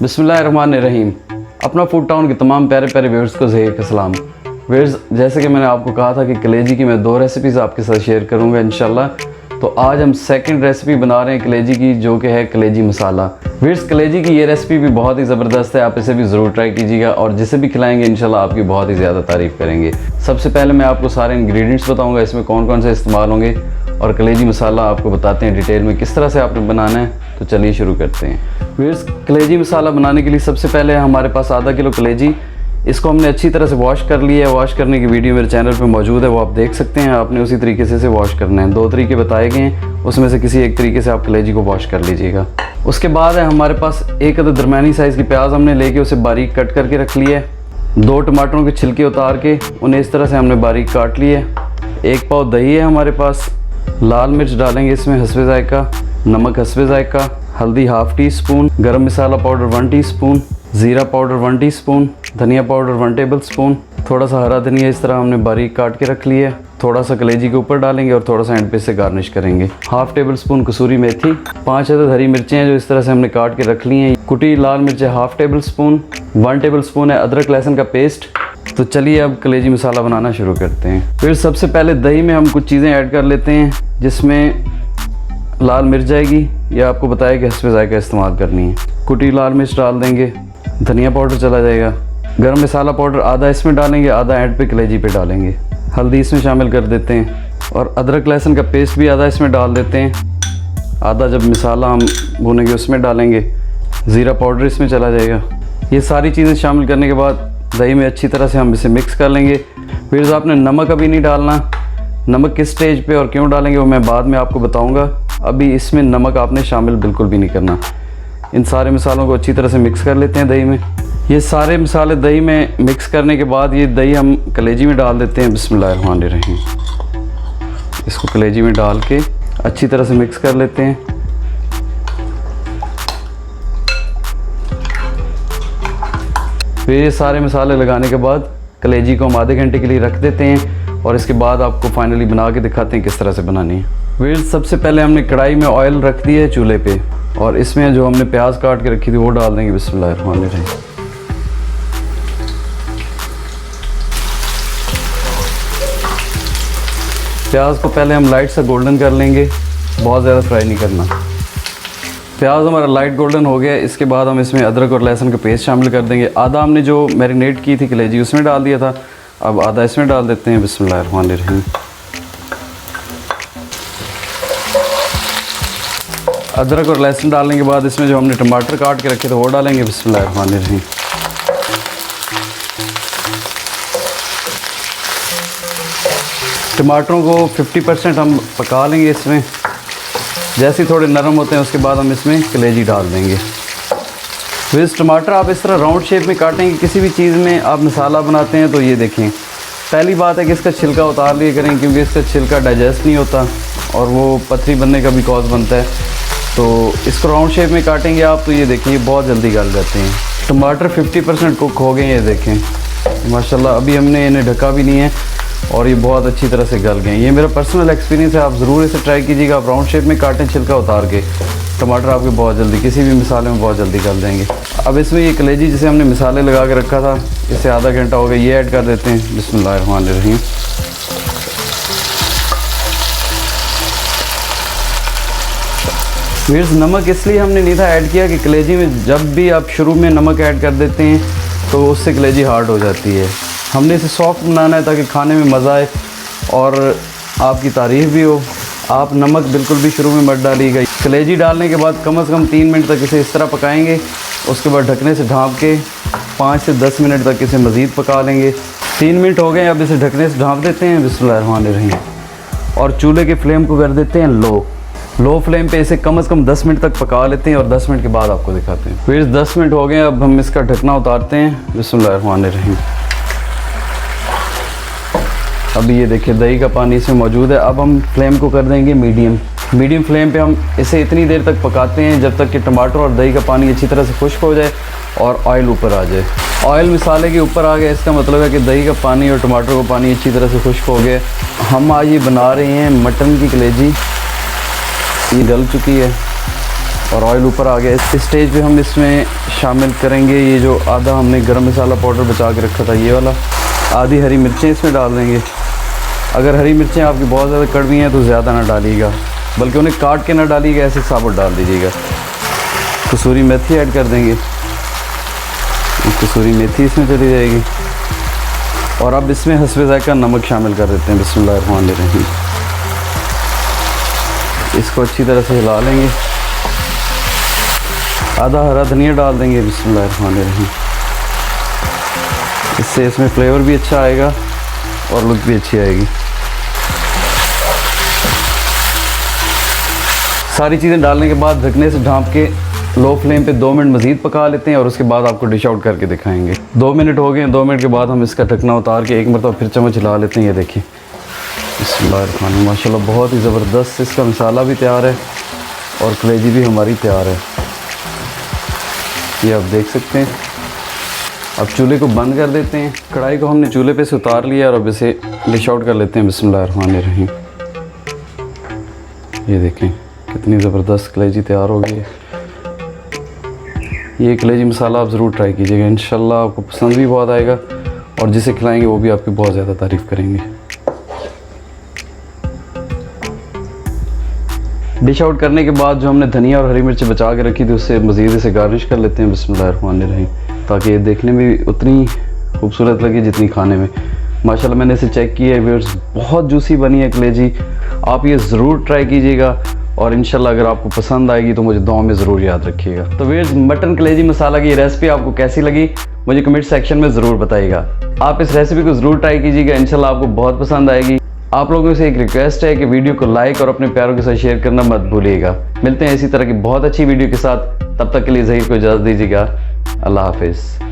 बिस्मिल्लाहिर्रहमानिर्रहीम। अपना food town के तमाम प्यारे प्यारे व्यूअर्स को ज़हीर का सलाम। व्यूअर्स, जैसे कि मैंने आपको कहा था कि कलेजी की मैं 2 रेसिपीज़ आपके साथ शेयर करूंगा इंशाल्लाह। तो आज हम सेकंड रेसिपी बना रहे हैं कलेजी की, जो कि है कलेजी मसाला। व्यूअर्स, कलेजी की ये रेसिपी भी बहुत ही ज़बरदस्त है, आप इसे भी ज़रूर ट्राई कीजिएगा और जिसे भी खिलाएंगे इंशाल्लाह आपकी बहुत ही ज़्यादा तारीफ़ करेंगे। सबसे पहले मैं आपको सारे इंग्रेडिएंट्स बताऊँगा, इसमें कौन कौन से इस्तेमाल होंगे, और कलेजी मसाला आपको बताते हैं डिटेल में किस तरह से आपने बनाना है। तो चलिए शुरू करते हैं। व्यूअर्स, कलेजी मसाला बनाने के लिए सबसे पहले हमारे पास आधा किलो कलेजी, इसको हमने अच्छी तरह से वॉश कर लिया है। वॉश करने की वीडियो मेरे चैनल पे मौजूद है, वो आप देख सकते हैं। आपने उसी तरीके से इसे वॉश करना है। 2 तरीके बताए गए हैं, उसमें से किसी एक तरीके से आप कलेजी को वॉश कर लीजिएगा। उसके बाद है हमारे पास एक अदद दरमियानी साइज़ की प्याज हमने लेके उसे बारीक कट करके रख लिया है। 2 टमाटरों के छिलके उतार के उन्हें इस तरह से हमने बारीक काट लिए। 1 पाव दही है हमारे पास। लाल मिर्च डालेंगे इसमें हस्बे जायका, नमक हस्बे जायका, हल्दी ½ टी स्पून, गरम मसाला पाउडर 1 टीस्पून, ज़ीरा पाउडर 1 टीस्पून, धनिया पाउडर 1 टेबलस्पून, थोड़ा सा हरा धनिया इस तरह हमने बारीक काट के रख लिया। थोड़ा सा कलेजी के ऊपर डालेंगे और थोड़ा सा एंड पे से गार्निश करेंगे। ½ टेबलस्पून कसूरी मेथी, 5 अदद हरी मिर्चें हैं जो इस तरह से हमने काट के रख ली हैं। कुटी लाल मिर्च है ½ टेबलस्पून, 1 टेबलस्पून है अदरक लहसुन का पेस्ट। तो चलिए अब कलेजी मसाला बनाना शुरू करते हैं। फिर सबसे पहले दही में हम कुछ चीज़ें ऐड कर लेते हैं, जिसमें लाल मिर्च जाएगी, या आपको बताया कि हस्बे जायका इस्तेमाल करनी है। कुटी लाल मिर्च डाल देंगे, धनिया पाउडर चला जाएगा, गरम मसाला पाउडर आधा इसमें डालेंगे, आधा एंड पे कलेजी पे डालेंगे। हल्दी इसमें शामिल कर देते हैं और अदरक लहसुन का पेस्ट भी आधा इसमें डाल देते हैं। आधा जब मसाला हम भूनेंगे उसमें डालेंगे। ज़ीरा पाउडर इसमें चला जाएगा। ये सारी चीज़ें शामिल करने के बाद दही में अच्छी तरह से हम इसे मिक्स कर लेंगे। फिर आपने नमक अभी नहीं डालना। नमक किस स्टेज पे और क्यों डालेंगे वो मैं बाद में आपको बताऊंगा। अभी इसमें नमक आपने शामिल बिल्कुल भी नहीं करना। इन सारे मसालों को अच्छी तरह से मिक्स कर लेते हैं दही में। ये सारे मसाले दही में मिक्स करने के बाद ये दही हम कलेजी में डाल देते हैं। बिस्मिल्लाहिर्रहमानिर्रहीम। इसको कलेजी में डाल के अच्छी तरह से मिक्स कर लेते हैं। फिर ये सारे मसाले लगाने के बाद कलेजी को हम आधे घंटे के लिए रख देते हैं और इसके बाद आपको फाइनली बना के दिखाते हैं किस तरह से बनानी है। फिर सबसे पहले हमने कढ़ाई में ऑयल रख दिया है चूल्हे पे, और इसमें जो हमने प्याज काट के रखी थी वो डाल देंगे। बिस्मिल्लाहिर्रहमानिर्रहीम। प्याज को पहले हम लाइट सा गोल्डन कर लेंगे, बहुत ज़्यादा फ्राई नहीं करना। प्याज हमारा लाइट गोल्डन हो गया। इसके बाद हम इसमें अदरक और लहसुन का पेस्ट शामिल कर देंगे। आधा हमने जो मैरिनेट की थी कलेजी उसमें डाल दिया था, अब आधा इसमें डाल देते हैं। बिस्मिल्लाहिर्रहमानिर्रहीम। अदरक और लहसुन डालने के बाद इसमें जो हमने टमाटर काट के रखे थे वो डालेंगे। बिस्मिल्लाहिर्रहमानिर्रहीम। टमाटरों को 50% हम पका लेंगे इसमें। जैसे ही थोड़े नरम होते हैं उसके बाद हम इसमें कलेजी डाल देंगे। फिर टमाटर आप इस तरह राउंड शेप में काटेंगे। किसी भी चीज़ में आप मसाला बनाते हैं तो ये देखें, पहली बात है कि इसका छिलका उतार लिया करें, क्योंकि इसका छिलका डाइजेस्ट नहीं होता और वो पथरी बनने का भी कॉज बनता है। तो इसको राउंड शेप में काटेंगे आप तो ये देखिए बहुत जल्दी गल जाते हैं। टमाटर 50% कुक हो गए हैं, ये देखें माशाल्लाह। अभी हमने इन्हें ढका भी नहीं है और ये बहुत अच्छी तरह से गल गए हैं। ये मेरा पर्सनल एक्सपीरियंस है, आप ज़रूर इसे ट्राई कीजिएगा। आप राउंड शेप में काटें छिलका उतार के, टमाटर आपके बहुत जल्दी किसी भी मसाले में बहुत जल्दी गल जाएंगे। अब इसमें ये कलेजी जिसे हमने मसाले लगा के रखा था, इसे आधा घंटा हो गया, ये ऐड कर देते हैं। बिस्मिल्लाहिर्रहमानिर्रहीम। फिर नमक इसलिए हमने नहीं था ऐड किया कि कलेजी में जब भी आप शुरू में नमक ऐड कर देते हैं तो उससे कलेजी हार्ड हो जाती है। हमने इसे सॉफ्ट बनाना है ताकि खाने में मज़ा आए और आपकी तारीफ़ भी हो। आप नमक बिल्कुल भी शुरू में मत डालिएगा। कलेजी डालने के बाद कम से कम 3 मिनट तक इसे इस तरह पकाएंगे। उसके बाद ढकने से ढाँप के 5 से 10 मिनट तक इसे मज़ीद पका लेंगे। 3 मिनट हो गए, अब इसे ढकने से ढाँप देते हैं। बिस्मिल्लाहिर्रहमानिर्रहीम। और चूल्हे के फ्लेम को कर देते हैं लो फ्लेम पे इसे कम से कम 10 मिनट तक पका लेते हैं और 10 मिनट के बाद आपको दिखाते हैं। फिर 10 मिनट हो गए, अब हम इसका ढकना उतारते हैं। बिस्मिल्लाहिर्रहमानिर्रहीम। अभी ये देखिए दही का पानी इसमें मौजूद है। अब हम फ्लेम को कर देंगे मीडियम फ्लेम पे। हम इसे इतनी देर तक पकाते हैं जब तक कि टमाटर और दही का पानी अच्छी तरह से खुश्क हो जाए और ऑयल ऊपर आ जाए। ऑयल मसाले के ऊपर आ गया, इसका मतलब है कि दही का पानी और टमाटर का पानी अच्छी तरह से खुश्क हो गया। हम आज ये बना रहे हैं मटन की कलेजी। ये गल चुकी है। और ऑयल ऊपर आ गया। इस स्टेज पे हम इसमें शामिल करेंगे ये जो आधा हमने गरम मसाला पाउडर बचा के रखा था ये वाला। आधी हरी मिर्चें इसमें डाल देंगे। अगर हरी मिर्चें आपकी बहुत ज़्यादा कड़वी हैं तो ज़्यादा ना डालिएगा, बल्कि उन्हें काट के ना डालिएगा, ऐसे साबुत डाल दीजिएगा। कसूरी मेथी ऐड कर देंगे, कसूरी मेथी इसमें चली जाएगी। और अब इसमें हस्बे ज़ायक़ा नमक शामिल कर देते हैं। बिस्मिल्लाहिर्रहमानिर्रहीम। इसको अच्छी तरह से हिला लेंगे। आधा हरा धनिया डाल देंगे। बिस्मिल्लाहिर्रहमानिर्रहीम। इससे इसमें फ्लेवर भी अच्छा आएगा और लुक भी अच्छी आएगी। सारी चीज़ें डालने के बाद ढकने से ढाँप के लो फ्लेम पे 2 मिनट मज़ीद पका लेते हैं और उसके बाद आपको डिश आउट करके दिखाएंगे। 2 मिनट हो गए हैं। 2 मिनट के बाद हम इसका ढकना उतार के एक मरतबा फिर चम्मच हिला लेते हैं। ये देखिए, बिस्मिल्लाहिर्रहमानिर्रहीम। माशाल्लाह बहुत ही ज़बरदस्त इसका मसाला भी तैयार है और कलेजी भी हमारी तैयार है। ये आप देख सकते हैं। अब चूल्हे को बंद कर देते हैं। कढ़ाई को हमने चूल्हे पे से उतार लिया और अब इसे डिश आउट कर लेते हैं। बिस्मिल्लाहिर्रहमानिर्रहीम। ये देखें कितनी ज़बरदस्त कलेजी तैयार हो गई है। ये कलेजी मसाला आप ज़रूर ट्राई कीजिएगा, इंशाल्लाह आपको पसंद भी बहुत आएगा और जिसे खिलाएंगे वो भी आपकी बहुत ज़्यादा तारीफ़ करेंगे। डिश आउट करने के बाद जो हमने धनिया और हरी मिर्च बचा के रखी थी उससे मज़ीद इसे गार्निश कर लेते हैं। बिस्मिल्लाहिर्रहमानिर्रहीम। ताकि ये देखने में भी उतनी खूबसूरत लगे जितनी खाने में। माशाल्लाह मैंने इसे चेक किया है व्यूअर्स, बहुत जूसी बनी है कलेजी। आप ये ज़रूर ट्राई कीजिएगा और इंशाल्लाह अगर आपको पसंद आएगी तो मुझे दुआ में ज़रूर याद रखिएगा। तो व्यूअर्स, मटन कलेजी मसाला की रेसिपी आपको कैसी लगी मुझे कमेंट सेक्शन में ज़रूर बताइएगा। आप इस रेसिपी को ज़रूर ट्राई कीजिएगा, इंशाल्लाह आपको बहुत पसंद आएगी। आप लोगों से एक रिक्वेस्ट है कि वीडियो को लाइक और अपने प्यारों के साथ शेयर करना मत भूलिएगा। मिलते हैं इसी तरह की बहुत अच्छी वीडियो के साथ, तब तक के लिए ज़हीर को इजाज़त दीजिएगा। अल्लाह हाफिज़।